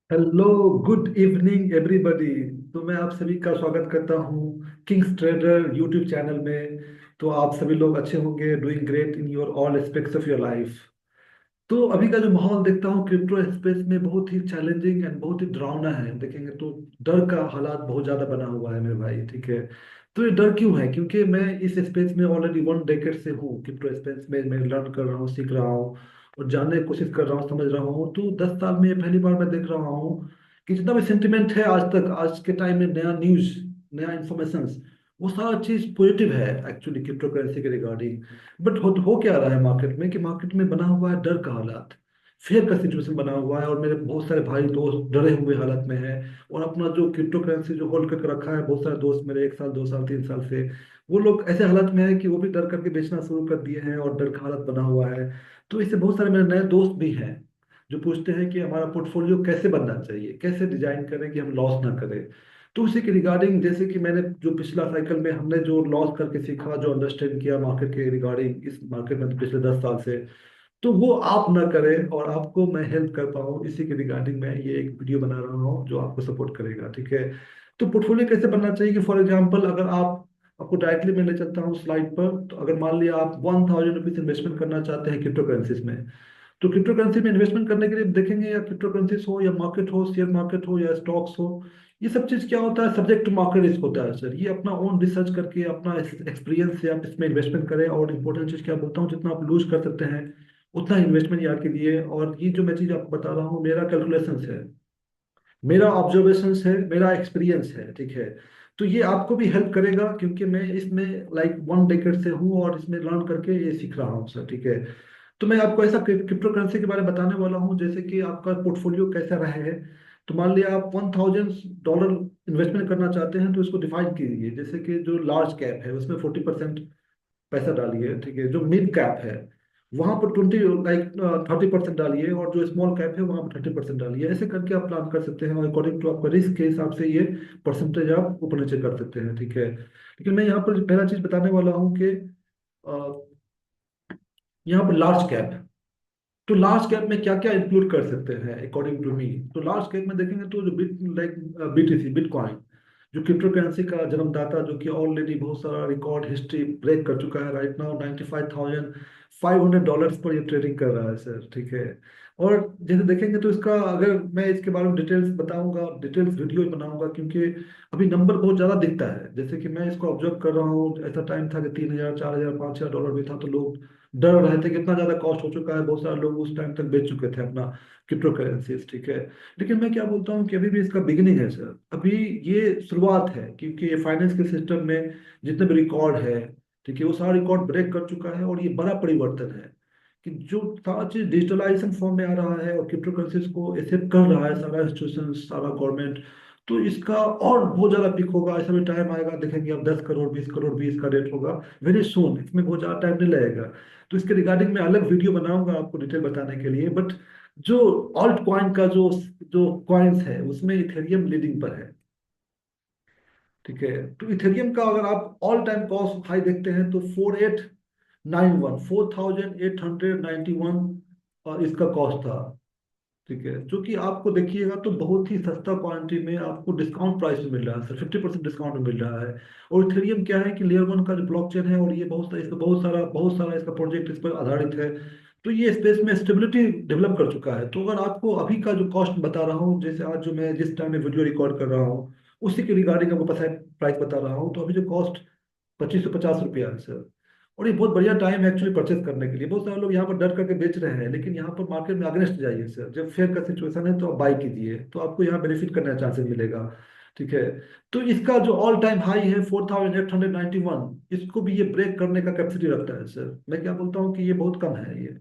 Hello, good evening everybody. तो मैं आप सभी का स्वागत करता हूँ किंग्स ट्रेडर यूट्यूब चैनल में। तो आप सभी लोग अच्छे होंगे, doing great in your all aspects of your life. तो अभी का जो माहौल देखता हूँ क्रिप्टो स्पेस में बहुत ही चैलेंजिंग एंड बहुत ही डरावना है, देखेंगे तो डर का हालात बहुत ज्यादा बना हुआ है मेरे भाई। ठीक है, तो ये डर क्यों है? क्योंकि मैं इस स्पेस में ऑलरेडी 1 डेकेड से हूँ। क्रिप्टो स्पेस में मैं लर्न कर रहा हूँ, सीख रहा हूँ और जानने की कोशिश कर रहा हूँ, समझ रहा हूँ। तो 10 साल में ये पहली बार मैं देख रहा हूँ कि जितना भी सेंटिमेंट है आज तक, आज के टाइम में नया न्यूज, नया इंफॉर्मेशन, वो सारा चीज पॉजिटिव है एक्चुअली क्रिप्टो करेंसी के रिगार्डिंग। बट हो क्या रहा है मार्केट में कि मार्केट में बना हुआ है डर का हालात, फेयर का सिचुएशन बना हुआ है। और मेरे बहुत सारे भाई दोस्त डरे हुए हालत में हैं और अपना जो क्रिप्टो करेंसी जो होल्ड करके रखा है, बहुत सारे दोस्त मेरे 1 साल 2 साल 3 साल से, वो लोग ऐसे हालत में है कि वो भी डर करके बेचना शुरू कर दिए हैं और डर का हालत बना हुआ है। तो इससे बहुत सारे मेरे नए दोस्त भी हैं जो पूछते हैं कि हमारा पोर्टफोलियो कैसे बनना चाहिए, कैसे डिजाइन करें कि हम लॉस ना करें। तो उसी के रिगार्डिंग, जैसे कि मैंने जो पिछला साइकिल में हमने जो लॉस करके सीखा, जो अंडरस्टैंड किया मार्केट के रिगार्डिंग, इस मार्केट में पिछले 10 साल से, तो वो आप ना करें और आपको मैं हेल्प कर पाऊँ, इसी के रिगार्डिंग मैं ये एक वीडियो बना रहा हूँ जो आपको सपोर्ट करेगा। ठीक है, तो पोर्टफोलियो कैसे बनना चाहिए कि फॉर एग्जांपल, अगर आप, आपको डायरेक्टली मैं ले चलता हूँ स्लाइड पर। तो अगर मान लिया आप 1000 रुपीज इन्वेस्टमेंट करना चाहते हैं क्रिप्टो करेंसीज में, तो क्रिप्टो करेंसी में इन्वेस्टमेंट करने के लिए देखेंगे, या क्रिप्टो करेंसीज हो या मार्केट हो, शेयर मार्केट हो या स्टॉक्स हो, ये सब चीज क्या होता है, सब्जेक्ट टू मार्केट रिस्क होता है सर। ये अपना ओन रिसर्च करके, अपना एक्सपीरियंस से आप इसमें इन्वेस्टमेंट करें। और इम्पोर्टेंट चीज क्या बोलता हूँ, जितना आप लूज कर सकते हैं उतना इन्वेस्टमेंट यहाँ के लिए। और ये जो मैं चीज आपको बता रहा हूँ, मेरा कैलकुलेशन है, मेरा ऑब्जर्वेशन है, मेरा एक्सपीरियंस है। ठीक है, तो ये आपको भी हेल्प करेगा क्योंकि मैं इसमें लाइक 1 डेकेड से हूँ और इसमें लर्न करके ये सीख रहा हूँ सर। ठीक है, तो मैं आपको ऐसा क्रिप्टो करेंसी के बारे में बताने वाला हूँ जैसे कि आपका पोर्टफोलियो कैसा रहा है। तो मान लिया आप $1000 इन्वेस्टमेंट करना चाहते हैं, तो इसको डिफाइन कीजिए। जैसे कि जो लार्ज कैप है उसमें 40% पैसा डालिए। ठीक है, जो मिड कैप है वहां पर 30% डालिए, और जो स्मॉल कैप है वहां पर 30% डालिए। ऐसे करके आप प्लान कर सकते हैं और अकॉर्डिंग टू आपका रिस्क के हिसाब से ये परसेंटेज आप ऊपर नीचे कर सकते हैं। ठीक है, लेकिन मैं यहाँ पर पहला चीज बताने वाला हूँ कि यहाँ पर लार्ज कैप, तो लार्ज कैप में क्या क्या इंक्लूड कर सकते हैं अकॉर्डिंग टू मी। तो लार्ज कैप में देखेंगे तो जो बीटीसी, बिटकॉइन, जो क्रिप्टो करेंसी का जन्मदाता, जो कि ऑलरेडी बहुत सारा रिकॉर्ड हिस्ट्री ब्रेक कर चुका है। राइट नाउ $95,500 पर ये ट्रेडिंग कर रहा है सर। ठीक है, और जैसे देखेंगे तो इसका, अगर मैं इसके बारे में डिटेल्स बताऊंगा, डिटेल्स वीडियो बनाऊंगा, क्योंकि अभी नंबर बहुत ज्यादा दिखता है। जैसे कि मैं इसको ऑब्जर्व कर रहा हूँ, ऐसा टाइम था कि 3,000 4,000 $5,000 भी था, तो लोग डर रहे थे कि इतना ज्यादा कॉस्ट हो चुका है। बहुत सारे लोग उस टाइम तक बेच चुके थे अपना क्रिप्टो करेंसीज। ठीक है, लेकिन मैं क्या बोलता हूँ कि अभी भी इसका बिगिनिंग है सर, अभी ये शुरुआत है। क्योंकि ये फाइनेंस के सिस्टम में जितने भी रिकॉर्ड है, ठीक है, वो सारा रिकॉर्ड ब्रेक कर चुका है। और ये बड़ा परिवर्तन है कि जो सारा चीज डिजिटलाइजेशन फॉर्म में आ रहा है और क्रिप्टो करेंसीज को एक्सेप्ट कर रहा है सारा इंस्टीट्यूशन, सारा गवर्नमेंट। तो इसका और बहुत ज्यादा पिक होगा। ऐसा भी टाइम आएगा, देखेंगे अब 10 करोड़ 20 करोड़ भी इसका रेट होगा वेरी सुन। इसमें बहुत ज्यादा टाइम नहीं लगेगा। तो इसके रिगार्डिंग मैं अलग वीडियो बनाऊंगा आपको डिटेल बताने के लिए। बट जो ऑल्ट कॉइन का जो जो कॉइन्स है उसमें इथेरियम लीडिंग पर है। ठीक है, तो इथेरियम का अगर आप ऑल टाइम कॉस्ट हाई देखते हैं तो 4891 इसका कॉस्ट था। ठीक है, जो कि आपको देखिएगा तो बहुत ही सस्ता क्वांटिटी में आपको डिस्काउंट प्राइस में मिल रहा है सर, 50% डिस्काउंट में मिल रहा है। और इथेरियम क्या है कि लेयर 1 का जो ब्लॉकचेन है, और ये बहुत सारा इसका प्रोजेक्ट इस पर आधारित है। तो ये स्पेस में स्टेबिलिटी डेवलप कर चुका है। तो अगर आपको अभी का जो कॉस्ट बता रहा हूँ, जैसे आज जो मैं जिस टाइम में वीडियो रिकॉर्ड कर रहा हूँ उसी के रिगार्डिंग आपको प्राइस बता रहा हूँ, तो अभी जो कॉस्ट 2550 रुपया है सर। और ये बहुत बढ़िया टाइम है एक्चुअली परचेज करने के लिए। बहुत सारे लोग यहाँ पर डर करके बेच रहे हैं, लेकिन यहाँ पर मार्केट में अगेंस्ट जाइए सर। जब फेयर का सिचुएशन है तो आप बाई कीजिए, तो आपको यहाँ बेनिफिट करने का चांसेस मिलेगा। ठीक है, तो इसका जो ऑल टाइम हाई है 4891, इसको भी ये ब्रेक करने का कैपेसिटी रखता है सर। मैं क्या बोलता हूँ कि ये बहुत कम है ये।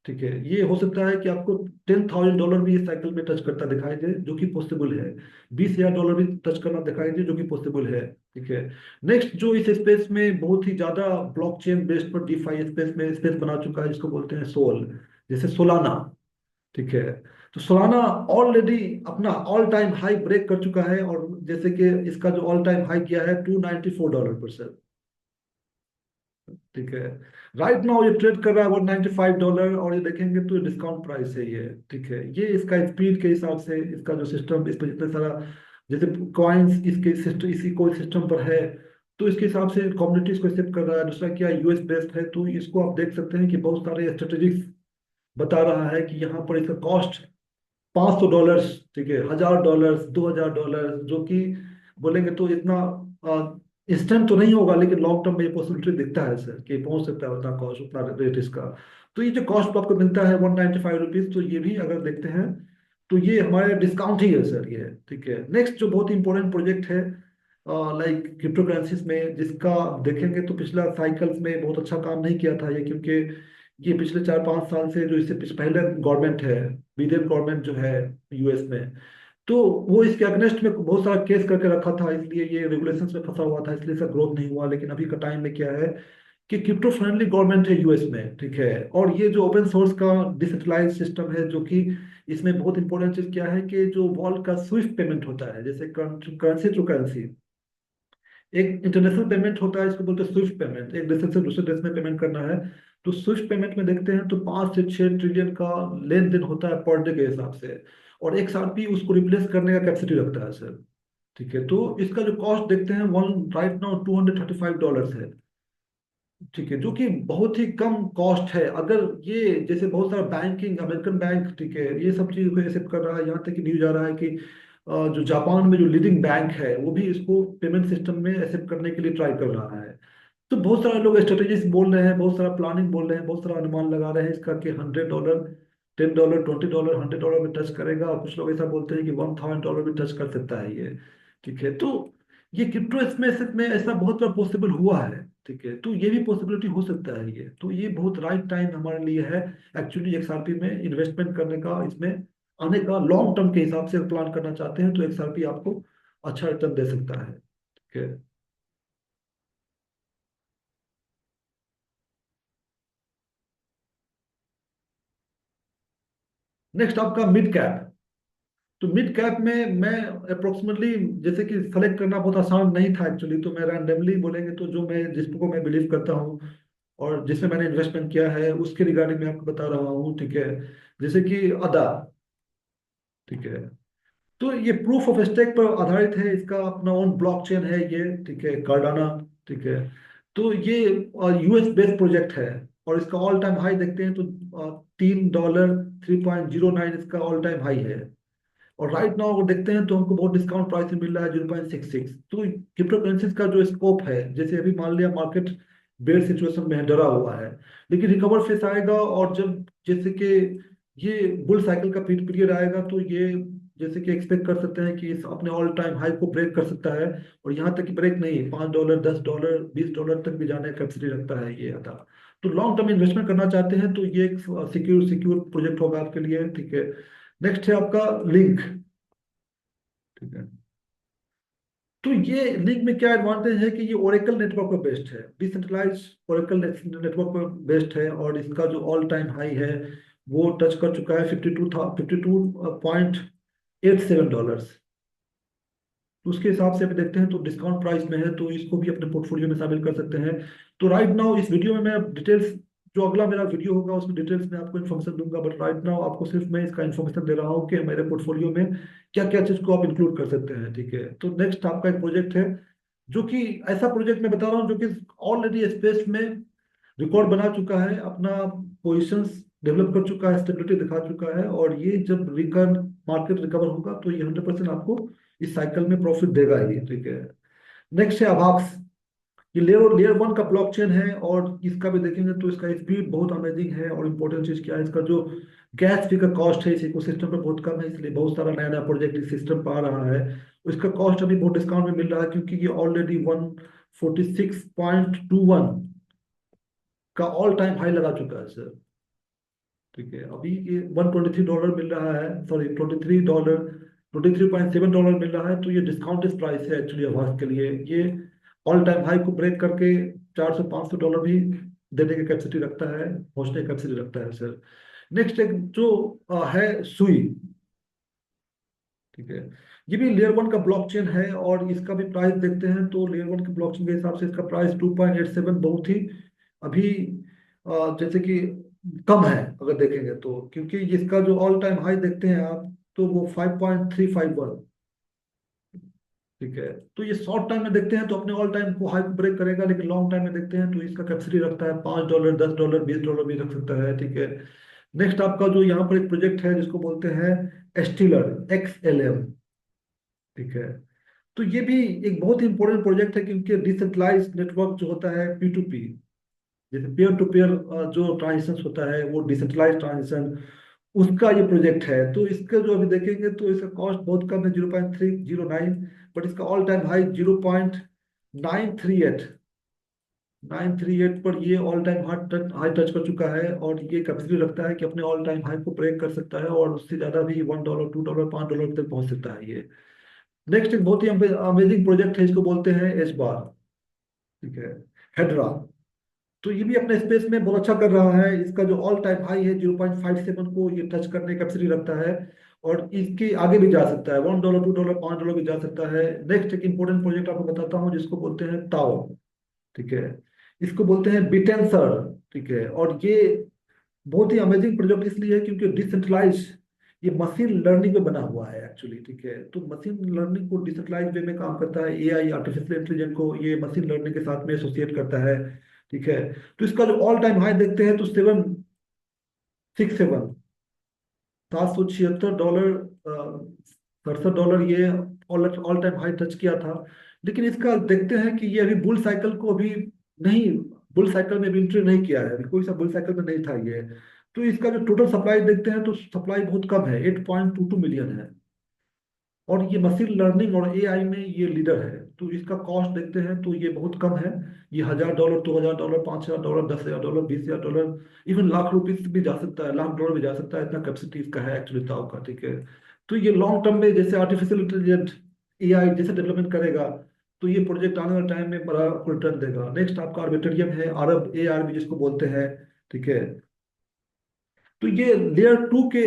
ठीक है, ये हो सकता है कि आपको $10,000 भी इस साइकिल में टच करता दिखाई दे, जो कि पॉसिबल है। $20,000 भी टच करना दिखाई दे, जो कि पॉसिबल है। ठीक है, नेक्स्ट जो इस स्पेस में बहुत ही ज्यादा ब्लॉकचेन बेस्ड पर डीफाई स्पेस में स्पेस बना चुका है, जिसको बोलते हैं सोल, जैसे सोलाना। ठीक है, तो सोलाना ऑलरेडी अपना ऑल टाइम हाई ब्रेक कर चुका है। और जैसे कि इसका जो ऑल टाइम हाई किया है $294 पर सर। ठीक है। राइट नाउ ये ट्रेड कर रहा है $195, और ये देखेंगे तो डिस्काउंट प्राइस है ये। ठीक है, ये इसका स्पीड के हिसाब से, इसका जो सिस्टम, इस पर जितने सारा जैसे कॉइन्स इसके सिस्टम, इसी कोई सिस्टम पर है, तो इसके हिसाब से कम्युनिटीज को एक्सेप्ट कर रहा है। दूसरा क्या, यूएस बेस्ड है, तो इसको आप देख सकते हैं कि बहुत सारे स्ट्रेटेजिक्स बता रहा है कि यहाँ पर इसका कॉस्ट $500, ठीक है, $1000, $2000, जो कि बोलेंगे तो इतना इंस्टेंट तो नहीं होगा, लेकिन लॉन्ग टर्म में ये पॉसिबिलिटी दिखता है सर कि पहुंच सकता है उतना कॉस्ट, उतना रेट इसका। तो ये जो कॉस्ट आपको मिलता है ₹195, तो ये भी अगर देखते हैं तो ये हमारे डिस्काउंट ही है सर ये। ठीक है, नेक्स्ट जो बहुत इंपॉर्टेंट प्रोजेक्ट है लाइक क्रिप्टो करेंसीज में, जिसका आप देखेंगे तो पिछला साइकिल्स में बहुत अच्छा काम नहीं किया था ये, क्योंकि ये पिछले 4-5 साल से, जो इससे पहले गवर्नमेंट है, बिडेन गवर्नमेंट जो है यूएस में, तो वो इसके अगेंस्ट में बहुत सारा केस करके रखा था, इसलिए ये रेगुलेशंस में फंसा हुआ था, इसलिए इसका ग्रोथ नहीं हुआ। लेकिन अभी का टाइम में क्या है कि क्रिप्टो फ्रेंडली गवर्नमेंट है यूएस में, ठीक है, और ये जो ओपन सोर्स का डिसेंट्रलाइज सिस्टम है, जो कि इसमें बहुत इंपॉर्टेंट चीज क्या है कि जो वॉल्ट का स्विफ्ट पेमेंट होता है, जैसे करेंसी टू करेंसी, एक इंटरनेशनल पेमेंट होता है, इसको बोलते हैं स्विफ्ट पेमेंट, एक देश से दूसरे देश में पेमेंट करना है। तो स्विफ्ट पेमेंट में देखते हैं तो 5 से 6 ट्रिलियन का लेन देन होता है पर डे के हिसाब से, और XRP उसको रिप्लेस करने का कैपेसिटी रखता है सर। ठीक है, तो इसका जो कॉस्ट देखते हैं, वन राइट नाउ $235 है। ठीक है, जो कि बहुत ही कम कॉस्ट है। अगर ये जैसे बहुत सारा बैंकिंग, अमेरिकन बैंक, ठीक है, ये सब चीज़ को एक्सेप्ट कर रहा है, यहाँ तक कि न्यूज आ रहा है कि जो जापान में जो लीडिंग बैंक है, वो भी इसको पेमेंट सिस्टम में एक्सेप्ट करने के लिए ट्राई कर रहा है। तो बहुत सारे लोग स्ट्रेटेजिस्ट बोल रहे हैं, बहुत सारा प्लानिंग बोल रहे हैं, बहुत सारा अनुमान लगा रहे हैं इसका कि $100, $10, $20, $100 में टच करेगा, और कुछ लोग ऐसा बोलते हैं कि $1000 भी टच कर सकता है ये। ठीक है, तो ये क्रिप्टो में ऐसा बहुत बार पॉसिबल हुआ है। ठीक है, तो ये भी पॉसिबिलिटी हो सकता है ये, तो ये बहुत राइट टाइम हमारे लिए है एक्चुअली XRP में इन्वेस्टमेंट करने का, इसमें आने का। लॉन्ग टर्म के हिसाब से प्लान करना चाहते हैं तो XRP आपको अच्छा रिटर्न दे सकता है। ठीक है, नेक्स्ट आपका मिड कैप। तो मिड कैप में मैं अप्रोक्सीमेटली, जैसे कि सेलेक्ट करना बहुत आसान नहीं था एक्चुअली, तो मैं रैंडमली बोलेंगे तो जो मैं, जिसको मैं बिलीव करता हूँ और जिसमें मैंने इन्वेस्टमेंट किया है, उसके रिगार्डिंग मैं आपको बता रहा हूँ। ठीक है, जैसे कि अदा। ठीक है, तो ये प्रूफ ऑफ स्टेक पर आधारित है, इसका अपना ओन ब्लॉकचेन है ये। ठीक है, कार्डाना। ठीक है, तो ये यूएस बेस्ड प्रोजेक्ट है, और इसका ऑल टाइम हाई देखते हैं तो $3, 3.09 इसका ऑल टाइम हाई है। और राइट नाउ अगर देखते हैं तो हमको बहुत डिस्काउंट प्राइस में मिल रहा है 0.66। तो क्रिप्टो करेंसीज का जो स्कोप है, जैसे अभी मान लिया मार्केट बेयर सिचुएशन में है, डरा हुआ है, लेकिन रिकवर फेस आएगा, और जब जैसे कि ये बुल साइकिल का पीरियड आएगा, तो ये जैसे कि एक्सपेक्ट कर सकते हैं कि इस अपने ऑल टाइम हाई को ब्रेक कर सकता है। और यहाँ तक कि ब्रेक नहीं, $5, $10, $20 तक भी जाने का कैपेसिटी रखता है ये आता। तो लॉन्ग टर्म इन्वेस्टमेंट करना चाहते हैं तो ये एक सिक्योर सिक्योर प्रोजेक्ट होगा आपके लिए। ठीक है, नेक्स्ट है आपका लिंक। ठीक है, तो ये लिंक में क्या एडवांटेज है कि ये ओरेकल नेटवर्क पर बेस्ड है, डिसेंट्रलाइज ओरेकल नेटवर्क पर बेस्ड है, और इसका जो ऑल टाइम हाई है वो टच कर चुका है 52.87 डॉलर्स। तो उसके हिसाब से अभी देखते हैं तो डिस्काउंट प्राइस में है, तो इसको भी अपने पोर्टफोलियो में शामिल कर सकते हैं। तो राइट नाउ इस वीडियो में मैं डिटेल्स, जो अगला मेरा वीडियो होगा उसमें डिटेल्स में आपको इन्फॉर्मेशन दूंगा, बट राइट नाउ आपको सिर्फ मैं इसका इन्फॉर्मेशन दे रहा हूँ कि मेरे पोर्टफोलियो में क्या क्या चीज़ को आप इंक्लूड कर सकते हैं। ठीक है, तो नेक्स्ट आपका एक प्रोजेक्ट है, जो कि ऐसा प्रोजेक्ट मैं बता रहा हूँ जो कि ऑलरेडी स्पेस में रिकॉर्ड बना चुका है, अपना पोजिशंस डेवलप कर चुका है, स्टेबिलिटी दिखा चुका है, और ये जब रिकवर, मार्केट रिकवर होगा तो ये 100% आपको इस साइकिल में प्रॉफिट देगा ही। ठीक है, नेक्स्ट है अभाक्स। ये लेयर लेयर वन का ब्लॉकचेन है, और इसका भी देखेंगे तो इसका स्पीड बहुत अमेजिंग है, और इम्पोर्टेंट चीज क्या है, इसका जो गैस फी का कॉस्ट है इस इकोसिस्टम पे बहुत कम है, इसलिए बहुत सारा नया नया प्रोजेक्ट इस सिस्टम पर आ रहा है। इसका कॉस्ट अभी बहुत डिस्काउंट में मिल रहा है, क्योंकि ये ऑलरेडी 146.21 का ऑल टाइम हाई लगा चुका है सर। ठीक है, अभी ये $123 मिल रहा है, सॉरी $23.7 मिल रहा है, तो ये डिस्काउंटेड प्राइस है एक्चुअली आवास के लिए। ये ऑल टाइम हाई को ब्रेक करके $400-500 भी देने की कैपेसिटी रखता है, पहुंचने की कैपेसिटी रखता है सर। नेक्स्ट एक जो है सुई। ठीक है, ये भी लेयर वन का ब्लॉकचेन है, और इसका भी प्राइस देखते हैं तो लेयर वन के ब्लॉकचेन के हिसाब से इसका प्राइस 2.87 बहुत ही अभी जैसे कि कम है अगर देखेंगे तो, क्योंकि इसका जो ऑल टाइम हाई देखते हैं आप, तो वो 5.351। ठीक है। तो ये शॉर्ट टाइम में देखते हैं तो अपने ऑल टाइम को हाई को ब्रेक करेगा, लेकिन लॉन्ग टाइम में देखते हैं तो इसका कैपेसिटी रखता है $5, $10, $20 भी रख सकता है। ठीक है। नेक्स्ट आपका जो यहाँ पर एक प्रोजेक्ट है जिसको बोलते हैं स्टीलर XLM। ठीक है। तो ये भी एक बहुत ही इंपॉर्टेंट प्रोजेक्ट है, क्योंकि डिसेंट्रलाइज नेटवर्क जो होता है P2P, जैसे पेयर टू पेयर जो ट्रांजेक्शन होता है वो डिसेंट्रलाइज ट्रांजेक्शन, उसका ये प्रोजेक्ट है। तो इसका जो अभी देखेंगे तो इसका कॉस्ट बहुत कम है, 0.309, बट इसका ऑल टाइम हाई 0.938, 938 पर ये ऑल टाइम हाई टच कर चुका है, और ये कैपेसिटी रखता है कि अपने ऑल टाइम हाई को ब्रेक कर सकता है, और उससे ज़्यादा भी $1, $2, $5 तक पहुंच सकता है ये। नेक्स्ट एक बहुत ही अमेजिंग प्रोजेक्ट है, इसको बोलते हैं एस बार। ठीक है। हेड्रा। तो ये भी अपने स्पेस में बहुत अच्छा कर रहा है। इसका जो ऑल टाइम हाई है 0.57 को ये टच करने की कैपेसिटी रखता है, और इसके आगे भी जा सकता है, $1, $2, $5 भी जा सकता है। नेक्स्ट एक इंपॉर्टेंट प्रोजेक्ट आपको बताता हूँ जिसको बोलते हैं ताओ। ठीक है। इसको बोलते हैं बिटेंसर। ठीक है। और ये बहुत ही अमेजिंग प्रोजेक्ट इसलिए है क्योंकि डिसेंट्रलाइज, ये मशीन लर्निंग पे बना हुआ है एक्चुअली। ठीक है। तो मशीन लर्निंग को डिसेंट्रलाइज वे में काम करता है, AI आर्टिफिशियल इंटेलिजेंस को ये मशीन लर्निंग के साथ में एसोसिएट करता है। ठीक है। तो इसका जो ऑल टाइम हाई देखते हैं तो 767, $776, $67 ये all all time high touch किया था। लेकिन इसका देखते हैं कि ये अभी बुल साइकिल को अभी नहीं, बुल साइकिल में भी एंट्री नहीं किया है, अभी कोई सा बुल साइकिल में नहीं था ये। तो इसका जो टोटल सप्लाई देखते हैं तो सप्लाई बहुत कम है, 8.22 मिलियन है। और ये मशीन लर्निंग और AI में ये लीडर है। तो इसका कॉस्ट देखते हैं तो ये बहुत कम है, ये $1,000, $2,000, $5,000, $10,000, $20,000, इवन लाख रुपीस भी जा सकता है, $1,00,000 भी जा सकता है, इतना कैपेसिटी इसका है एक्चुअली ताव का। ठीक है। तो ये लॉन्ग टर्म में जैसे आर्टिफिशियल इंटेलिजेंट AI जैसे डेवलपमेंट करेगा, तो ये प्रोजेक्ट आने वाले टाइम में बड़ा रिटर्न देगा। नेक्स्ट आपका आर्बिट्रियम है, अरब ARB जिसको बोलते हैं। ठीक है। तो ये लेयर 2 के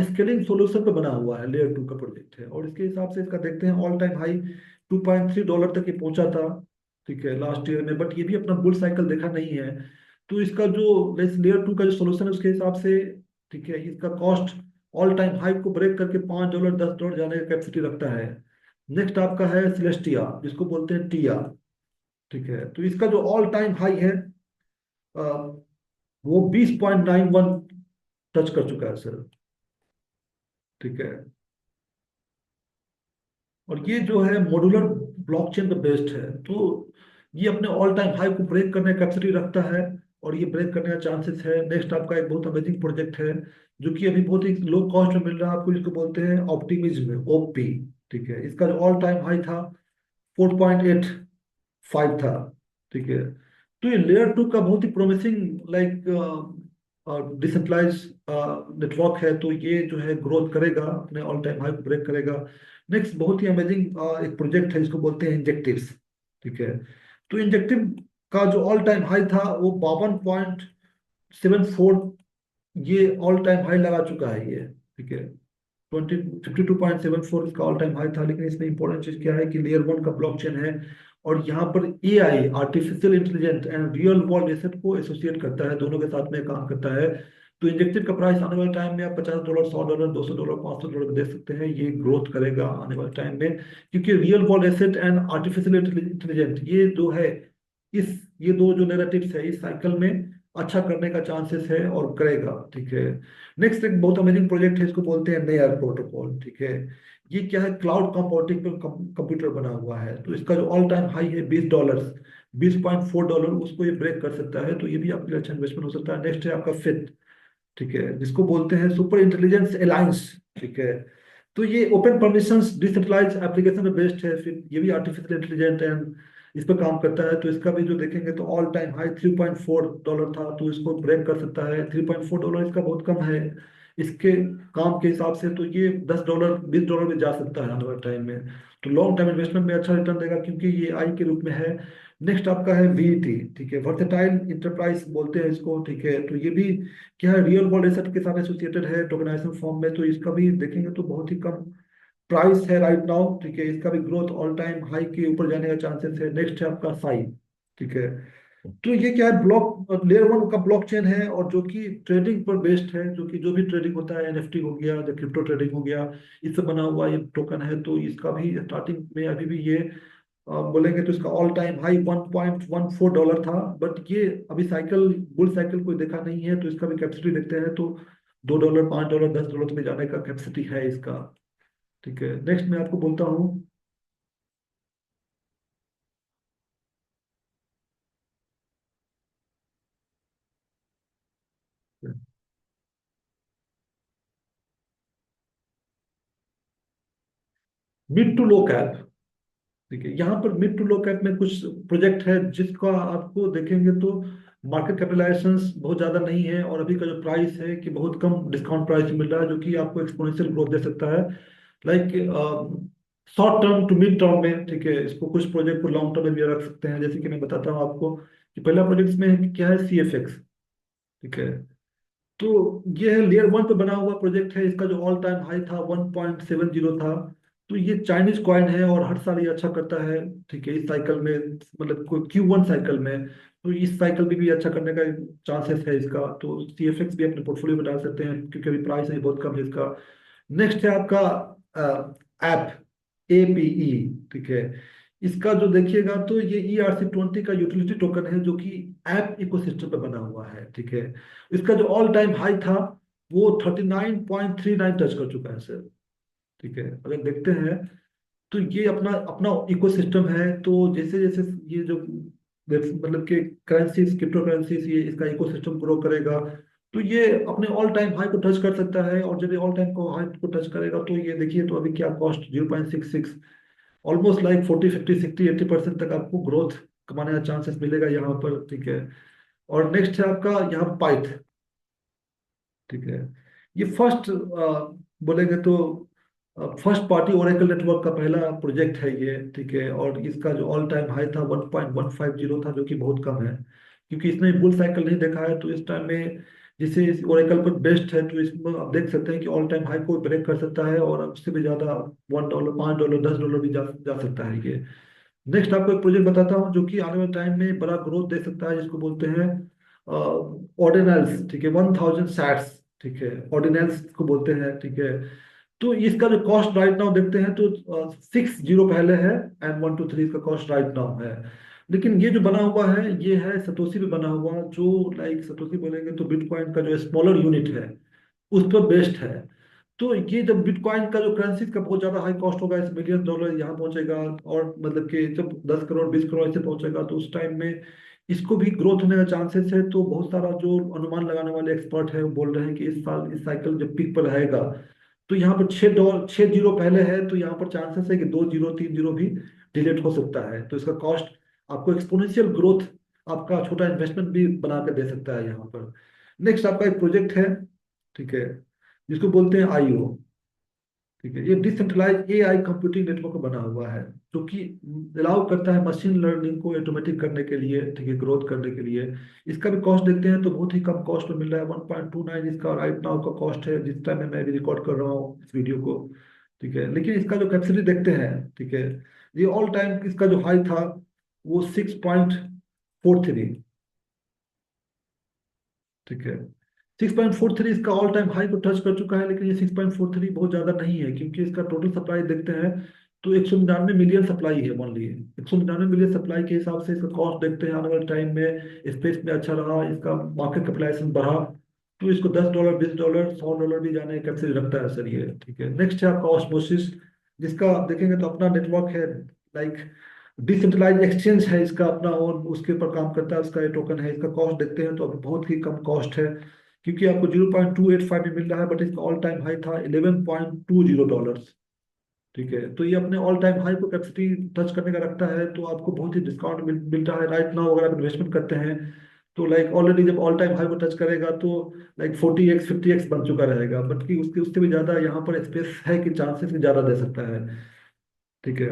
स्केलिंग सॉल्यूशन पे बना हुआ है, लेयर 2 का प्रोजेक्ट है, और इसके हिसाब से इसका देखते हैं ऑल टाइम हाई $2.3 तक ये पहुंचा था। ठीक है, लास्ट ईयर में, बट ये भी अपना बुल साइकिल देखा नहीं है। तो इसका जो लेयर 2 का जो सोल्यूशन है उसके हिसाब से, ठीक है, इसका कॉस्ट ऑल टाइम हाई को ब्रेक करके $5, $10 जाने का कैपेसिटी रखता है। नेक्स्ट आपका है सिलेस्टिया जिसको बोलते हैं टिया। ठीक है। तो इसका जो ऑल टाइम हाई है अ, वो 20.91 टच कर चुका है सर। ठीक है। और ये जो है मॉड्यूलर ब्लॉकचेन पे बेस्ड है, तो ये अपने ऑल टाइम हाई को ब्रेक करने का कैपेसिटी रखता है, और ये ब्रेक करने का चांसेस है। नेक्स्ट आपका एक बहुत अमेजिंग प्रोजेक्ट है जो कि अभी बहुत ही लो कॉस्ट में मिल रहा है आपको, जिसको बोलते हैं ऑप्टिमिज्म, OP। ठीक है। इसका जो ऑल टाइम हाई था 4.85 था। ठीक है। तो ये लेयर 2 का बहुत ही प्रोमिसिंग लाइक डिसेंट्रलाइज नेटवर्क है, तो ये जो है ग्रोथ करेगा, अपने ऑल टाइम हाई को ब्रेक करेगा। नेक्स्ट बहुत ही अमेजिंग एक प्रोजेक्ट है जिसको बोलते हैं इंजेक्टिव्स। ठीक है। तो इंजेक्टिव का जो ऑल टाइम हाई था वो 52.74, ये ऑल टाइम हाई लगा चुका है ये। ठीक है। 52.74 इसका ऑल टाइम हाई था, लेकिन इसमें इंपॉर्टेंट चीज क्या है कि लेयर 1 का ब्लॉकचेन है, और यहाँ पर AI artificial intelligence and real world asset को एसोसिएट करता है, दोनों के साथ में काम करता है। तो इंजेक्टिव का प्राइस आने वाले टाइम में आप $50, $100, $200, $500 दे सकते हैं, ये ग्रोथ करेगा आने वाले टाइम में, क्योंकि real world asset and artificial intelligence ये जो है, इस ये दो जो नैरेटिव्स है इस साइकिल में अच्छा करने का चांसेस है और करेगा। ठीक है। नेक्स्ट एक बहुत अमेजिंग प्रोजेक्ट है, इसको बोलते हैं नेयर प्रोटोकॉल। ठीक है। ये क्या है, क्लाउड कंप्यूटिंग पे कंप्यूटर बना हुआ है। तो इसका जो ऑल टाइम हाई है $20, $20.4, उसको ये ब्रेक कर सकता है, तो ये भी आपके लिए अच्छा इन्वेस्टमेंट हो सकता है। नेक्स्ट है आपका फिट। ठीक है। जिसको बोलते हैं सुपर इंटेलिजेंस अलायंस। ठीक है। तो ये ओपन परमिशंस डिसेंट्रलाइज एप्लीकेशन पे बेस्ड है, फिर ये भी आर्टिफिशियल इंटेलिजेंट एंड इस पर काम करता है। तो इसका भी जो देखेंगे तो ऑल टाइम हाई $3.4 था, तो इसको ब्रेक कर सकता है। $3.4 इसका बहुत कम है इसके काम के हिसाब से, तो ये $10, $20 भी जा सकता है आने वाले टाइम में। तो लॉन्ग टर्म इन्वेस्टमेंट में अच्छा रिटर्न देगा, क्योंकि ये आई के रूप में है। नेक्स्ट आपका है VET। ठीक है, वर्सेटाइल इंटरप्राइज बोलते हैं इसको। ठीक है। तो ये भी क्या है, रियल वर्ल्ड एसेट के साथ एसोसिएटेड है टोकनाइजेशन फॉर्म में, तो इसका भी देखेंगे तो बहुत ही कम प्राइस है राइट नाउ। ठीक है। इसका भी ग्रोथ ऑल टाइम हाई के ऊपर जाने का चांसेस है। नेक्स्ट है आपका साई। ठीक है। तो ये क्या है, ब्लॉक लेयर वन का ब्लॉकचेन है, और जो कि ट्रेडिंग पर बेस्ड है, जो कि जो भी ट्रेडिंग होता है, एनएफटी हो गया, जो क्रिप्टो ट्रेडिंग हो गया, इससे बना हुआ ये टोकन है। तो इसका भी स्टार्टिंग में अभी भी ये बोलेंगे तो इसका ऑल टाइम हाई $1.14 था। बट ये अभी साइकिल, बुल साइकिल कोई देखा नहीं है, तो इसका भी कैपेसिटी देखते हैं तो $2, $5, $10 में जाने का कैपेसिटी है इसका। ठीक है, नेक्स्ट मैं आपको बोलता हूँ मिड टू लो कैप। ठीक है, यहाँ पर मिड टू लो कैप में कुछ प्रोजेक्ट है जिसका आपको देखेंगे तो मार्केट कैपिटलाइजेशन बहुत ज़्यादा नहीं है, और अभी का जो प्राइस है कि बहुत कम डिस्काउंट प्राइस मिल रहा है, जो कि आपको एक्सपोनेंशियल ग्रोथ दे सकता है। Like short term to mid term में। ठीक है, इसको कुछ प्रोजेक्ट को लॉन्ग टर्म में भी रख सकते हैं। जैसे कि मैं बताता हूँ आपको कि पहला प्रोजेक्ट में क्या है, CFX। ठीक है, तो ये है लेयर वन पे बना हुआ प्रोजेक्ट है। इसका जो ऑल टाइम हाई था 1.70 था। तो ये चाइनीज कॉइन है और हर साल ये अच्छा करता है। ठीक है, इस साइकिल में, मतलब Q1 साइकिल में, तो इस साइकिल में भी अच्छा करने का चांसेस है इसका। तो CFX भी अपने पोर्टफोलियो में डाल सकते हैं, क्योंकि अभी प्राइस है बहुत कम है इसका। नेक्स्ट है आपका ऐप, APE। ठीक है, इसका जो देखिएगा तो ये ERC20 का यूटिलिटी टोकन है, जो कि ऐप इकोसिस्टम पे बना हुआ है। ठीक है, इसका जो ऑल टाइम हाई था वो 39.39 टच कर चुका है सर। ठीक है, अगर देखते हैं तो ये अपना अपना इकोसिस्टम है। तो जैसे जैसे ये जो मतलब कि करेंसीज, क्रिप्टो करेंसीज, ये इसका इकोसिस्टम ग्रो करेगा, तो ये अपने ऑल टाइम हाई को टच कर सकता है। और जब ये ऑल टाइम को हाई को टच करेगा तो ये देखिए, तो अभी क्या कॉस्ट 0.66, ऑलमोस्ट लाइक 40, 50, 60, 80% तक आपको ग्रोथ कमाने का चांसेस मिलेगा यहाँ पर। ठीक है, और नेक्स्ट है आपका यहाँ पाइथ। ठीक है, ये फर्स्ट बोलेंगे तो फर्स्ट पार्टी ओरेकल नेटवर्क का पहला प्रोजेक्ट है ये। ठीक है, और इसका जो ऑल टाइम हाई था 1.150 था, जो कि बहुत कम है, क्योंकि इसने बुल साइकिल नहीं देखा है। तो इस टाइम में जिसे इस ओरेकल पर बेस्ट है, तो इसमें आप देख सकते हैं कि ऑल टाइम हाई को ब्रेक कर सकता है, और उससे भी ज्यादा $1, $5, $10 भी जा सकता है ये। नेक्स्ट आपको एक प्रोजेक्ट बताता हूँ जो कि आने वाले टाइम में बड़ा ग्रोथ दे सकता है, जिसको बोलते हैं ऑर्डिनल्स। ठीक है, 1000 सैट्स। ठीक है, ऑर्डिनल्स को बोलते हैं। ठीक है, तो इसका जो कॉस्ट राइट नाउ देखते हैं तो 6 जीरो पहले है, एंड 1 2 3 इसका कॉस्ट राइट नाउ है। लेकिन ये जो बना हुआ है ये है सतोशी पे बना हुआ, जो लाइक सतोशी बोलेंगे तो बिटकॉइन का जो स्मॉलर यूनिट है उस पर बेस्ड है। तो ये जब बिटकॉइन का जो करेंसी का बहुत ज्यादा हाई कॉस्ट होगा, इस $1 मिलियन यहाँ पहुंचेगा, और मतलब कि जब 10 करोड़ 20 करोड़ ऐसे पहुंचेगा, तो उस टाइम में इसको भी ग्रोथ होने का चांसेस है। तो बहुत सारा जो अनुमान लगाने वाले एक्सपर्ट है वो बोल रहे हैं कि इस साल इस साइकिल जब पीक पर रहेगा, तो यहाँ पर 6 जीरो पहले है, तो यहाँ पर चांसेस है कि 2 जीरो 3 जीरो भी डिलीट हो सकता है। तो इसका कॉस्ट आपको एक्सपोनेंशियल ग्रोथ, आपका छोटा इन्वेस्टमेंट भी बना के दे सकता है यहाँ पर। नेक्स्ट आपका एक प्रोजेक्ट है। ठीक है, जिसको बोलते हैं IO। ठीक है, ये डिसेंट्रलाइज AI कंप्यूटिंग नेटवर्क बना हुआ है, जो कि अलाउ करता है मशीन लर्निंग को ऑटोमेटिक करने के लिए। ठीक है, ग्रोथ करने के लिए। इसका भी कॉस्ट देखते हैं तो बहुत ही कम कॉस्ट में मिल रहा है, 1.29 इसका राइट नाउ का कॉस्ट है, जिस टाइम में मैं भी रिकॉर्ड कर रहा हूँ इस वीडियो को। ठीक है, लेकिन इसका जो कैपेसिटी देखते हैं, ठीक है, ये ऑल टाइम इसका जो हाई था वो 6.43। ठीक है, 6.43 इसका ऑल टाइम हाई को टच कर चुका है, लेकिन ये 6.43 बहुत ज्यादा नहीं है, क्योंकि इसका टोटल सप्लाई देखते हैं तो 199 मिलियन सप्लाई है ओनली। 199 मिलियन सप्लाई के हिसाब से इसका कॉस्ट देखते हैं, आने वाले टाइम में स्पेस में अच्छा रहा, इसका मार्केट कैपिटलाइजेशन बढ़ा, तो इसको $10, $20, $100 भी जाने का कैपेसिटी रखता है सर ये। ठीक है, नेक्स्ट है आपका ऑस्मोसिस, जिसका देखेंगे तो अपना नेटवर्क है, लाइक डिसेंट्रलाइज एक्सचेंज है इसका अपना, और उसके ऊपर काम करता है, उसका ये टोकन है। इसका कॉस्ट देखते हैं तो अभी बहुत ही कम कॉस्ट है, क्योंकि आपको 0.285 में मिल रहा है, बट इसका ऑल टाइम हाई था $11.20। ठीक है, तो ये अपने ऑल टाइम हाई को कैपेसिटी टच करने का रखता है, तो आपको बहुत ही डिस्काउंट मिल रहा है राइट नाउ अगर आप इन्वेस्टमेंट करते हैं। तो लाइक ऑलरेडी जब ऑल टाइम हाई को टच करेगा तो लाइक 40x 50x बन चुका रहेगा, बट कि उसके उससे भी ज्यादा यहाँ पर स्पेस है कि चांसेस ज्यादा दे सकता है। ठीक है,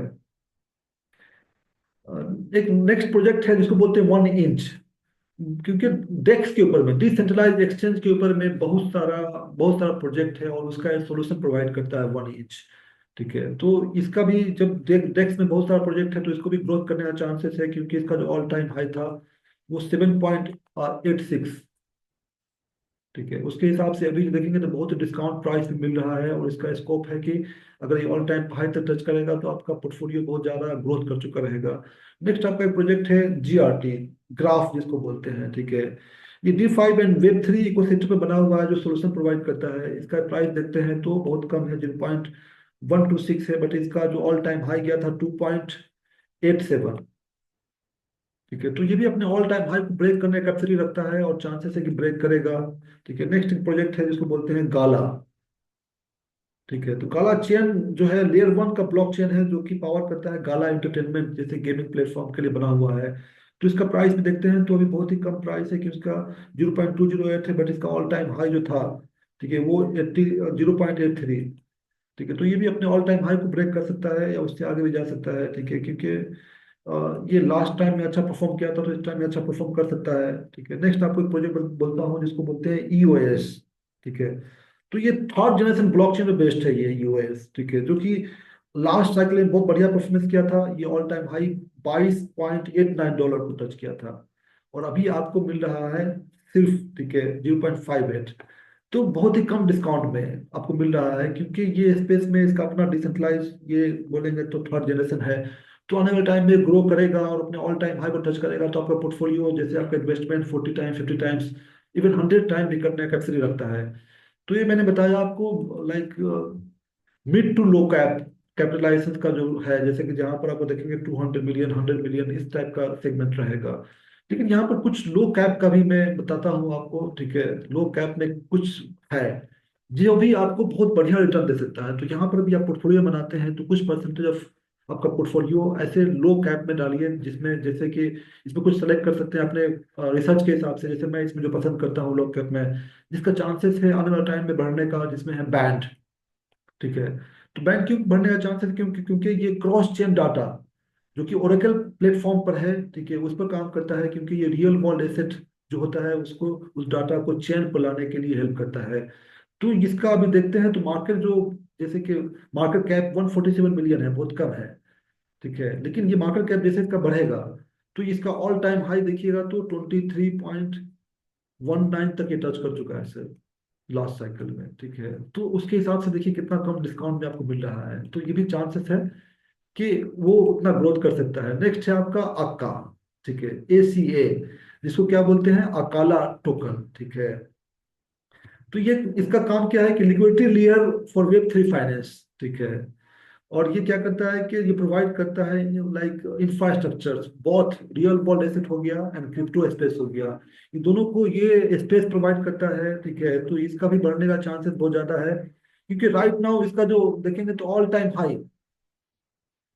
एक नेक्स्ट प्रोजेक्ट है जिसको बोलते हैं 1 इंच, क्योंकि डेक्स के ऊपर में, डिसेंट्रलाइज एक्सचेंज के ऊपर में बहुत सारा प्रोजेक्ट है, और उसका एक सोल्यूशन प्रोवाइड करता है 1 इंच। ठीक है, तो इसका भी जब डेक्स में बहुत सारा प्रोजेक्ट है, तो इसको भी ग्रोथ करने का चांसेस है, क्योंकि इसका जो ऑल टाइम हाई था वो 7.86। ठीक है, उसके हिसाब से अभी देखेंगे तो बहुत डिस्काउंट प्राइस पे मिल रहा है, और इसका स्कोप है कि अगर ये ऑल टाइम हाई तक टच करेगा तो आपका पोर्टफोलियो बहुत ज्यादा ग्रोथ कर चुका रहेगा। नेक्स्ट आपका एक प्रोजेक्ट है GRT, ग्राफ जिसको बोलते हैं। ठीक है, ये D5 एंड Web3 इकोसिस्टम पे बना हुआ है, जो सोल्यूशन प्रोवाइड करता है। इसका प्राइस देखते हैं तो बहुत कम है, 0.126 है, बट इसका जो ऑल टाइम हाई गया था 2.87। ठीक है, तो ये भी अपने ऑल टाइम हाई को ब्रेक करने का कैपेसिटी रखता है, और चांसेस है कि ब्रेक करेगा। ठीक है, नेक्स्ट प्रोजेक्ट है जिसको बोलते हैं गाला। ठीक है, तो गाला चेन जो है लेयर 1 का ब्लॉक चेन है, जो कि पावर करता है गाला एंटरटेनमेंट जैसे गेमिंग प्लेटफॉर्म के लिए बना हुआ है। तो इसका प्राइस भी देखते हैं तो अभी बहुत ही कम प्राइस है, कि उसका 0.208 है, बट इसका ऑल टाइम हाई जो था, ठीक है, वो 0.83। ठीक है, तो ये भी अपने ऑल टाइम हाई को ब्रेक कर सकता है, या उससे आगे भी जा सकता है। ठीक है, क्योंकि ये लास्ट टाइम में अच्छा परफॉर्म किया था, तो इस टाइम में अच्छा परफॉर्म कर सकता है। ठीक है, नेक्स्ट आपको एक प्रोजेक्ट बोलता हूँ जिसको बोलते हैं EOS। ठीक है, तो ये थर्ड जनरेशन ब्लॉकचेन पे बेस्ड है, ये EOS। ठीक है, जो कि लास्ट साइकिल में बहुत बढ़िया परफॉर्मेंस किया था। ये ऑल टाइम हाई $22.89 को टच किया था, और अभी आपको मिल रहा है सिर्फ, ठीक है, 0.58। तो बहुत ही कम डिस्काउंट में आपको मिल रहा है, क्योंकि ये स्पेस में इसका अपना डिसेंट्रलाइज, ये बोलेंगे तो थर्ड जनरेशन है। तो आने वाले टाइम में ग्रो करेगा और अपने ऑल टाइम हाई को टच करेगा, तो आपका पोर्टफोलियो जैसे आपका investment 40 times, 50 times, even 100 time भी करने का कैपेसिटी रखता है। तो ये मैंने बताया आपको, like mid to low capitalisation का जो है, जैसे कि जहां पर आपको देखेंगे 200 मिलियन, 100 मिलियन, इस टाइप का सेगमेंट रहेगा। लेकिन यहाँ पर कुछ लो कैप का भी मैं बताता हूँ आपको। ठीक है, लो कैप में कुछ है जो भी आपको बहुत बढ़िया रिटर्न दे सकता है। तो यहाँ पर भी आप पोर्टफोलियो बनाते हैं तो कुछ परसेंटेज ऑफ आपका पोर्टफोलियो ऐसे लो कैप में डालिए, जिसमें जैसे कि इसमें कुछ सेलेक्ट कर सकते हैं अपने रिसर्च के हिसाब से। जैसे मैं इसमें जो पसंद करता हूँ लो कैप में, जिसका चांसेस है आने वाले टाइम में बढ़ने का, जिसमें है बैंड। ठीक है, तो बैंक क्यों बढ़ने का चांसेस, क्योंकि ये क्रॉस चेन डाटा जो कि ओरेकल प्लेटफॉर्म पर है, ठीक है, उस पर काम करता है, क्योंकि ये रियल वर्ल्ड एसेट जो होता है उसको, उस डाटा को चेन पर लाने के लिए हेल्प करता है। तो इसका अभी देखते हैं तो मार्केट जो, जैसे कि मार्केट कैप 147 मिलियन है, बहुत कम है। ठीक है, लेकिन ये मार्केट कैप जैसे इसका बढ़ेगा, तो इसका ऑल टाइम हाई देखिएगा तो 23.19 तक ये टच कर चुका है सर, लास्ट साइकिल में। ठीक है, तो उसके हिसाब से देखिए कितना कम डिस्काउंट में आपको मिल रहा है, तो ये भी चांसेस है कि वो उतना ग्रोथ कर सकता है। नेक्स्ट है आपका अक्का। ठीक है, ACA, जिसको क्या बोलते हैं, अकाला टोकन। ठीक है, तो ये इसका काम क्या है कि liquidity layer for Web3 finance. ठीक है, और ये क्या करता है कि ये प्रोवाइड करता है लाइक इंफ्रास्ट्रक्चर, बहुत रियल वर्ल्ड एसेट हो गया एंड क्रिप्टो स्पेस हो गया, इन दोनों को ये स्पेस प्रोवाइड करता है। ठीक है, तो इसका भी बढ़ने का चांसेस बहुत ज्यादा है, क्योंकि राइट नाउ इसका जो देखेंगे तो ऑल टाइम हाई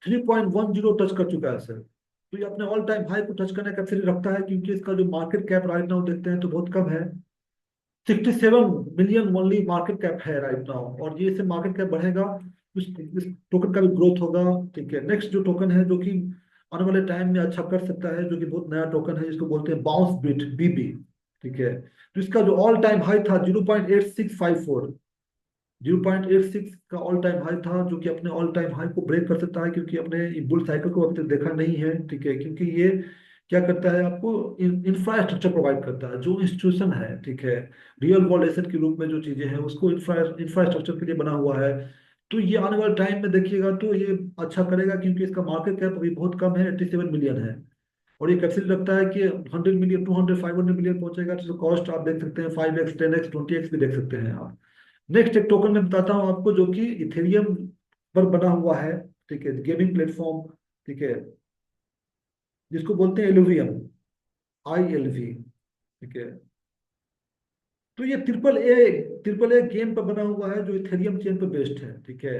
3.10 टच कर चुका है सर। तो ये अपने ऑल टाइम हाई को टच करने का कैपेसिटी रखता है, क्योंकि इसका जो मार्केट कैप राइट नाउ देखते हैं तो बहुत कम है, 67 मिलियन ओनली मार्केट कैप है राइट नाउ, और ये इससे मार्केट कैप बढ़ेगा, इस टोकन का भी ग्रोथ होगा। ठीक है, नेक्स्ट जो टोकन है जो कि आने वाले टाइम में अच्छा कर सकता है, जो कि बहुत नया टोकन है, जिसको बोलते हैं बाउंस बिट, BB। ठीक है, तो इसका जो ऑल टाइम हाई था 0.8654, 0.86 का ऑल टाइम हाई था, जो कि अपने ऑल टाइम हाई को ब्रेक कर सकता है, क्योंकि अपने बुल साइकिल को अब तक देखा नहीं है। ठीक है, क्योंकि ये क्या करता है, आपको इंफ्रास्ट्रक्चर प्रोवाइड करता है, जो इंस्टीट्यूशन है, ठीक है, रियल वर्ल्ड एसेट के रूप में जो चीजें हैं उसको इंफ्रास्ट्रक्चर के लिए बना हुआ है। तो ये आने वाले टाइम में देखिएगा तो ये अच्छा करेगा, क्योंकि इसका मार्केट कैप अभी बहुत कम है, 87 मिलियन है, और ये कैपेसिटी रखता है कि 100 मिलियन, 200, 500 मिलियन पहुंचेगा। तो कॉस्ट आप देख सकते हैं 5x, 10x, 20x भी देख सकते हैं आप। नेक्स्ट एक टोकन मैं बताता हूँ आपको, जो कि इथेरियम पर बना हुआ है। ठीक है, गेमिंग प्लेटफॉर्म। ठीक है, जिसको बोलते हैं एलुवियम, ILV। ठीक है, तो ये ट्रिपल ए गेम पर बना हुआ है, जो इथेरियम चेन पर बेस्ड है। ठीक है,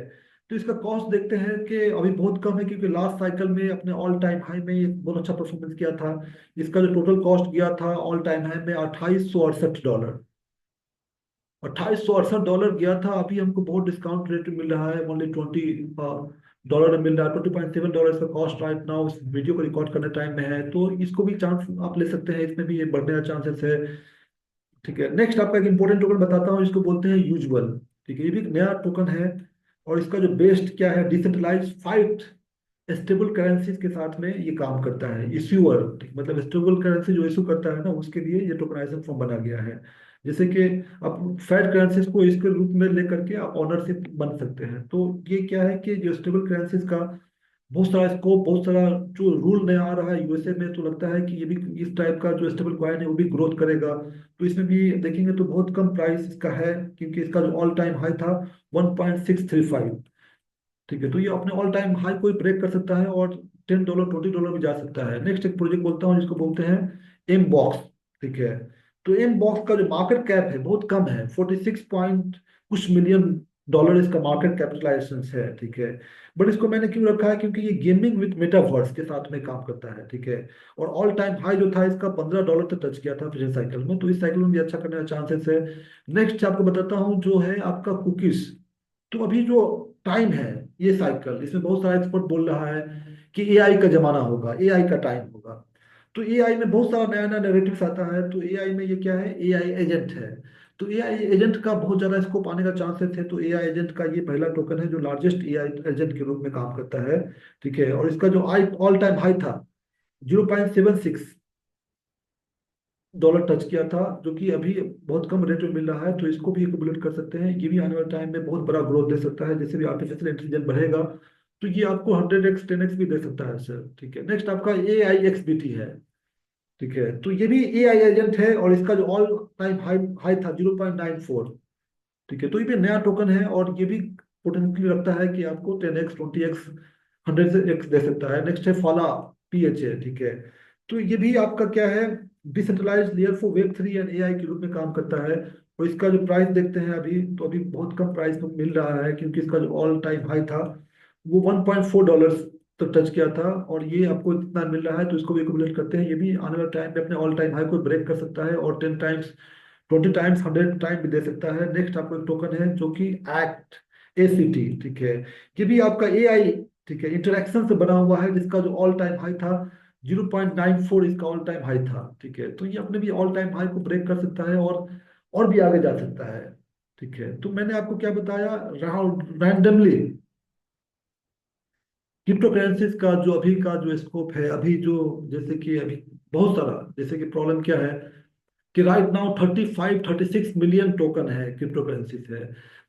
तो इसका कॉस्ट देखते हैं कि अभी बहुत कम है, क्योंकि लास्ट साइकिल में अपने ऑल टाइम हाई में ये बहुत अच्छा परफॉर्मेंस किया था। इसका जो टोटल कॉस्ट गया था ऑल टाइम हाई में $2868, $2868 गया था। अभी हमको बहुत डिस्काउंट रेट मिल रहा है, ओनली $20 में मिल रहा है, $20.7 का कॉस्ट राइट नाउ इस वीडियो को रिकॉर्ड करने टाइम में है। तो इसको भी चांस आप ले सकते हैं, इसमें भी ये बढ़ने का चांसेस है। ठीक है, नेक्स्ट आपका एक इंपॉर्टेंट टोकन बताता हूँ, इसको बोलते हैं यूजुअल। ठीक है, ये भी एक नया टोकन है, और इसका जो बेस्ड क्या है, डिसेंट्रलाइज फाइट स्टेबल करेंसीज के साथ में ये काम करता है इश्यूअर, मतलब स्टेबल करेंसी जो इशू करता है ना, उसके लिए ये टोकनाइजेशन फॉर्म बना गया है। जैसे कि आप फैट करेंसीज को इसके रूप में लेकर के आप ऑनरशिप बन सकते हैं। तो ये क्या है कि जो स्टेबल करेंसीज का बहुत सारा स्कोप, बहुत सारा जो रूल नया आ रहा है यूएसए में, तो लगता है कि ये भी इस टाइप का जो स्टेबल कॉइन है वो भी ग्रोथ करेगा। तो इसमें भी देखेंगे तो बहुत कम प्राइस इसका है, क्योंकि इसका जो ऑल टाइम हाई था 1.635। ठीक है, तो ये अपने ऑल टाइम हाई को ब्रेक कर सकता है और $10 $20 भी जा सकता है। नेक्स्ट एक प्रोजेक्ट बोलता हूँ जिसको बोलते हैं एम बॉक्स। ठीक है, तो एम बॉक्स का जो मार्केट कैप है बहुत कम है, 46 पॉइंट कुछ मिलियन डॉलर इसका मार्केट कैपिटलाइजेशन है। ठीक है, बट इसको मैंने क्यों रखा है, क्योंकि ये गेमिंग विद मेटावर्स के साथ में काम करता है। ठीक है, और ऑल टाइम हाई जो था इसका $15 तक टच किया था पिछले साइकिल में, तो इस साइकिल में भी अच्छा करने का चांसेस है। नेक्स्ट आपको बताता हूँ जो है आपका कुकीज। तो अभी जो टाइम है, ये साइकिल, इसमें बहुत सारा एक्सपर्ट बोल रहा है कि एआई का जमाना होगा, एआई का टाइम होगा। तो एआई में बहुत सारा नया नया नैरेटिव्स आता है। तो एआई में ये क्या है, एआई एजेंट है। तो एआई एजेंट का बहुत ज्यादा स्कोप आने का चांसेस है। तो एआई एजेंट का ये पहला टोकन है जो लार्जेस्ट एआई एजेंट के रूप में काम करता है। ठीक है, और इसका जो आई ऑल टाइम हाई था 0.76 डॉलर टच किया था, जो कि अभी बहुत कम रेट में मिल रहा है। तो इसको भी एक्यूमुलेट कर सकते हैं, ये भी आने वाले टाइम में बहुत बड़ा ग्रोथ दे सकता है। जैसे भी आर्टिफिशियल इंटेलिजेंस बढ़ेगा तो ये आपको 100x 10x भी दे सकता है सर। ठीक है, नेक्स्ट आपका ए आई एक्स बी टी है। ठीक है, तो ये भी ए आई एजेंट है और इसका जो ऑल टाइम हाई हाई था 0.94। ठीक है, तो ये भी नया टोकन है और ये भी पोटेंशियल रखता है कि आपको 10x 20x 100x दे सकता है। नेक्स्ट है फाला पी एच ए। ठीक है, तो ये भी आपका क्या है, decentralise layer for web 3 and AI के रूप में काम करता है। और इसका जो प्राइस देखते हैं अभी, तो अभी बहुत कम प्राइस में मिल रहा है, क्योंकि इसका जो ऑल टाइम हाई था वो $1.4 तक टच किया था, और ये आपको इतना मिल रहा है। तो इसको भी एक्यूमुलेट करते हैं, ये भी आने वाले टाइम में अपने ऑल टाइम हाई को ब्रेक कर सकता है और 10 टाइम्स 20 टाइम्स 100 टाइम भी दे सकता है। नेक्स्ट आपको एक टोकन है जो कि एक्ट एसीटी। ठीक है, ये भी आपका एआई, ठीक है, इंटरेक्शन से बना हुआ है, जिसका जो ऑल टाइम हाई था 0.94 इसका ऑल टाइम हाई था। ठीक है, तो ये अपने भी ऑल टाइम हाई को ब्रेक कर सकता है और भी आगे जा सकता है। ठीक है, तो मैंने आपको क्या बताया, रैंडमली क्रिप्टो करेंसीज का जो अभी का जो स्कोप है, अभी जो, जैसे कि अभी बहुत सारा, जैसे कि प्रॉब्लम क्या है कि राइट नाउ 35-36 मिलियन टोकन है, क्रिप्टो करेंसीज है।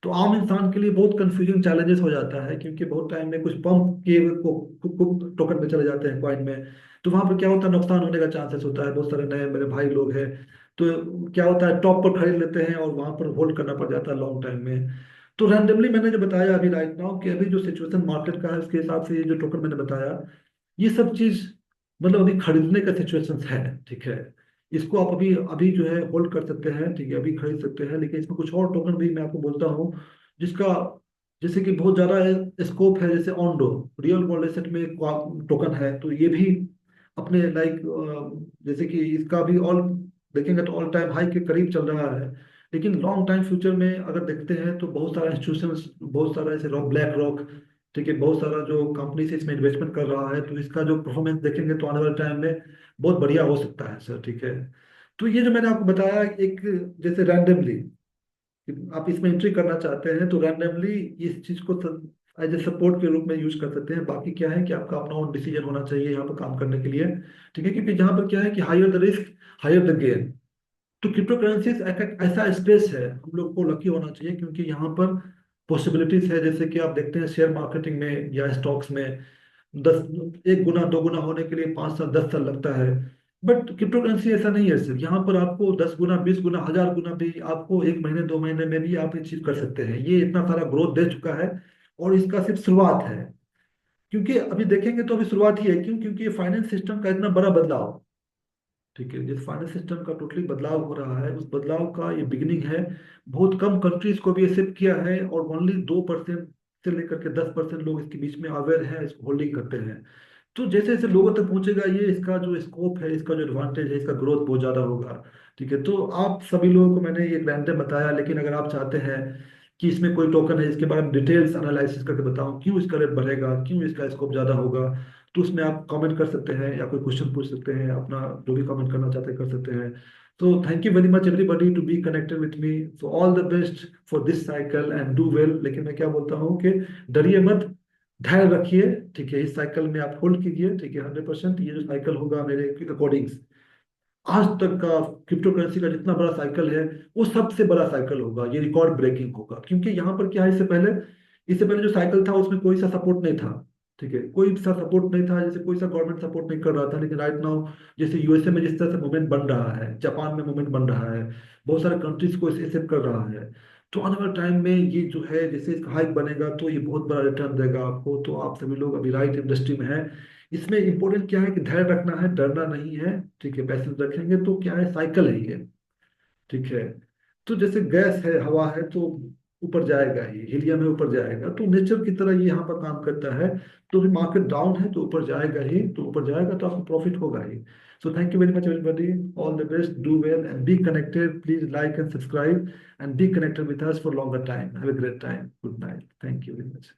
तो आम इंसान के लिए बहुत कंफ्यूजिंग चैलेंजेस हो जाता है, क्योंकि बहुत टाइम में कुछ पंप किए हुए को टोकन में चले जाते हैं, कॉइन में। तो वहां पर क्या होता है, नुकसान होने का चांसेस होता है। बहुत सारे नए मेरे भाई लोग हैं, तो क्या होता है, टॉप पर खरीद लेते हैं और वहां पर होल्ड करना पड़ जाता है लॉन्ग टाइम में। तो रैंडमली मैंने जो बताया अभी राइट नाउ कि अभी जो सिचुएशन मार्केट का है उसके हिसाब से ये जो टोकन मैंने बताया, ये सब चीज मतलब अभी खरीदने का सिचुएशन है। ठीक है, इसको आप अभी अभी जो है होल्ड कर सकते हैं। ठीक है, अभी खरीद सकते हैं, लेकिन इसमें कुछ और टोकन भी मैं आपको बोलता हूँ जिसका, जैसे कि बहुत ज्यादा स्कोप है। जैसे ऑन्डो रियल वर्ल्ड एसेट में एक टोकन है, तो ये भी अपने लाइक, जैसे कि इसका भी ऑल देखेंगे तो ऑल टाइम हाई के करीब चल रहा है। लेकिन लॉन्ग टाइम फ्यूचर में अगर देखते हैं तो बहुत सारा इंस्टीट्यूशन, बहुत सारा ऐसे ब्लैक रॉक, ठीक है, बहुत सारा जो कंपनी से इसमें इन्वेस्टमेंट कर रहा है, तो इसका जो परफॉर्मेंस देखेंगे तो आने वाले टाइम में बहुत बढ़िया हो सकता है सर। ठीक है, तो ये जो मैंने आपको बताया एक, जैसे रैंडमली आप इसमें एंट्री करना चाहते हैं तो रैंडमली इस चीज को एज ए सपोर्ट के रूप में यूज कर सकते हैं। बाकी क्या है कि आपका अपना ओन डिसीजन होना चाहिए यहाँ पर काम करने के लिए। ठीक है, क्योंकि यहाँ पर क्या है कि higher the risk higher the gain. तो क्रिप्टो करेंसीज एक ऐसा स्पेस है, हम लोग को लकी होना चाहिए, क्योंकि यहाँ पर पॉसिबिलिटीज है। जैसे कि आप देखते हैं शेयर मार्केटिंग में या स्टॉक्स में 1 गुना 2 गुना होने के लिए 5 साल 10 साल लगता है। बट क्रिप्टो करेंसी ऐसा नहीं है सर, यहाँ पर आपको 10 गुना 20 गुना 1000 गुना भी आपको 1 महीने 2 महीने में भी आप अचीव कर सकते हैं। ये इतना सारा ग्रोथ दे चुका है और इसका सिर्फ शुरुआत है। क्योंकि अभी देखेंगे तो अभी शुरुआत ही है, क्यों, क्योंकि ये फाइनेंस सिस्टम का इतना बड़ा बदलाव, ठीक है, जिस फाइनेंस सिस्टम का टोटली बदलाव हो रहा है, उस बदलाव का ये बिगिनिंग है। बहुत कम कंट्रीज को भी एक्सेप्ट किया है और ओनली 2% से लेकर के 10% लोग इसके बीच में अवेयर हैं, इसको होल्डिंग करते हैं। तो जैसे जैसे लोगों तक पहुंचेगा ये, इसका जो स्कोप है, इसका जो एडवांटेज है, इसका ग्रोथ बहुत ज्यादा होगा। ठीक है, तो आप सभी लोगों को मैंने ये रैंडम बताया, लेकिन अगर आप चाहते हैं कि इसमें कोई टोकन है इसके बारे में डिटेल्स एनालिसिस करके बताऊं, क्यों इसका रेट बढ़ेगा, क्यों इसका स्कोप ज्यादा होगा, तो उसमें आप कमेंट कर सकते हैं या कोई क्वेश्चन पूछ सकते हैं, अपना जो भी कमेंट करना चाहते हैं कर सकते हैं। तो thank you very much everybody to be connected with me. So all the best for this cycle and do well. लेकिन मैं क्या बोलता हूँ कि डरिए मत, धैर्य रखिए, ठीक है, इस साइकिल में आप होल्ड कीजिए, ठीक है, 100%। ये जो साइकिल होगा मेरे अकॉर्डिंग आज तक का क्रिप्टो करेंसी का जितना बड़ा साइकिल है, वो सबसे बड़ा साइकिल होगा, ये रिकॉर्ड ब्रेकिंग होगा। क्योंकि यहाँ पर क्या है, इससे पहले जो साइकिल था उसमें कोई सा सपोर्ट नहीं था, ठीक है, कोई सा सपोर्ट नहीं था, जैसे कोई सा गवर्नमेंट सपोर्ट नहीं कर रहा था। लेकिन राइट नाउ जैसे यूएसए में जिस तरह से मूवमेंट बन रहा है, जापान में मूवमेंट बन रहा है, बहुत सारे कंट्रीज को इसे एक्सेप्ट कर रहा है। तो आने वाले टाइम में ये जो है, जैसे इसका हाइक बनेगा तो ये बहुत बड़ा रिटर्न देगा आपको। तो आप सभी लोग अभी राइट इंडस्ट्री में है। इसमें इंपॉर्टेंट क्या है कि धैर्य रखना है, डरना नहीं है, ठीक है, पैसे रखेंगे तो क्या है, साइकिल है ये, ठीक है। तो जैसे गैस है, हवा है, तो ऊपर जाएगा ही, हीलियम है ऊपर जाएगा, तो नेचर की तरह ये यहाँ पर काम करता है। तो भी मार्केट डाउन है तो ऊपर जाएगा ही, तो ऊपर जाएगा तो आपको प्रॉफिट होगा ही। So thank you very much everybody, all the best, do well and be connected, please like and subscribe and be connected with us for longer time. Have a great time, good night, thank you very much.